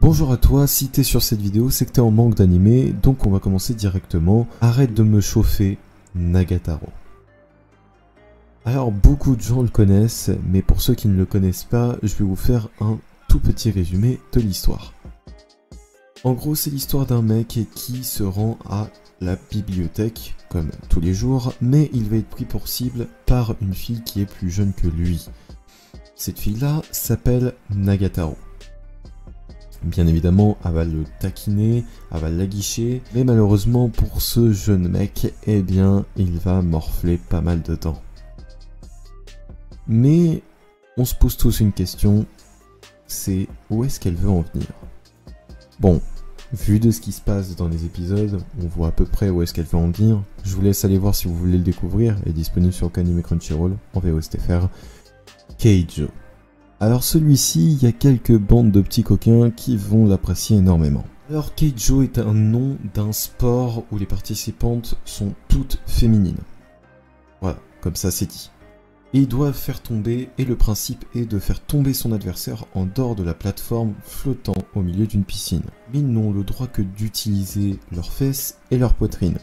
Bonjour à toi, si t'es sur cette vidéo, c'est que t'es en manque d'animé, donc on va commencer directement. Arrête de me chauffer, Nagatoro. Alors beaucoup de gens le connaissent, mais pour ceux qui ne le connaissent pas, je vais vous faire un tout petit résumé de l'histoire. En gros, c'est l'histoire d'un mec qui se rend à la bibliothèque, comme tous les jours, mais il va être pris pour cible par une fille qui est plus jeune que lui. Cette fille-là s'appelle Nagatoro. Bien évidemment, elle va le taquiner, elle va l'aguicher, mais malheureusement pour ce jeune mec, eh bien, il va morfler pas mal de temps. Mais on se pose tous une question, c'est où est-ce qu'elle veut en venir? Bon, vu de ce qui se passe dans les épisodes, on voit à peu près où est-ce qu'elle veut en venir. Je vous laisse aller voir si vous voulez le découvrir, il est disponible sur Anime Crunchyroll, en VOSTFR, Keijo. Alors celui-ci, il y a quelques bandes de petits coquins qui vont l'apprécier énormément. Alors Keijo est un nom d'un sport où les participantes sont toutes féminines. Voilà, comme ça c'est dit. Et ils doivent faire tomber, et le principe est de faire tomber son adversaire en dehors de la plateforme flottant au milieu d'une piscine. Mais ils n'ont le droit que d'utiliser leurs fesses et leur poitrine.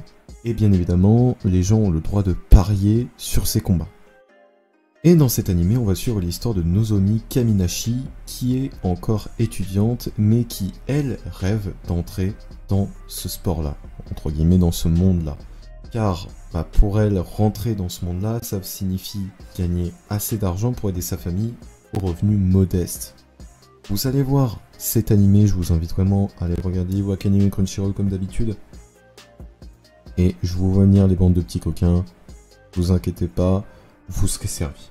Et bien évidemment, les gens ont le droit de parier sur ces combats. Et dans cet animé, on va suivre l'histoire de Nozomi Kaminashi, qui est encore étudiante, mais qui, elle, rêve d'entrer dans ce sport-là, entre guillemets, dans ce monde-là. Car, pour elle, rentrer dans ce monde-là, ça signifie gagner assez d'argent pour aider sa famille aux revenus modestes. Vous allez voir cet animé, je vous invite vraiment à aller regarder Wakanim Crunchyroll comme d'habitude. Et je vous vois venir les bandes de petits coquins, vous inquiétez pas, vous serez servi.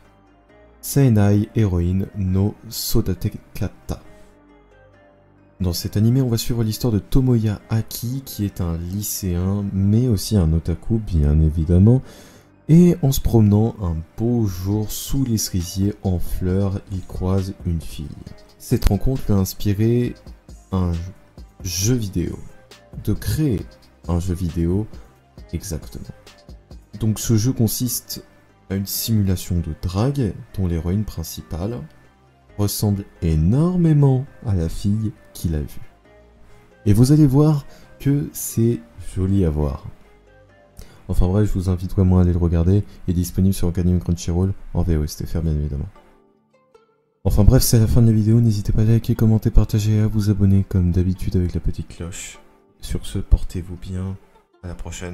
Saenai Héroïne no Sodatekata. Dans cet animé, on va suivre l'histoire de Tomoya Aki, qui est un lycéen, mais aussi un otaku, bien évidemment. Et en se promenant un beau jour sous les cerisiers en fleurs, il croise une fille. Cette rencontre lui a inspiré un jeu vidéo, de créer un jeu vidéo exactement. Donc ce jeu consiste à une simulation de drague dont l'héroïne principale ressemble énormément à la fille qu'il a vue. Et vous allez voir que c'est joli à voir. Enfin bref, je vous invite vraiment à aller le regarder, il est disponible sur Anime Crunchyroll en VOSTFR bien évidemment. Enfin bref, c'est la fin de la vidéo, n'hésitez pas à liker, commenter, partager et à vous abonner comme d'habitude avec la petite cloche. Sur ce, portez-vous bien, à la prochaine.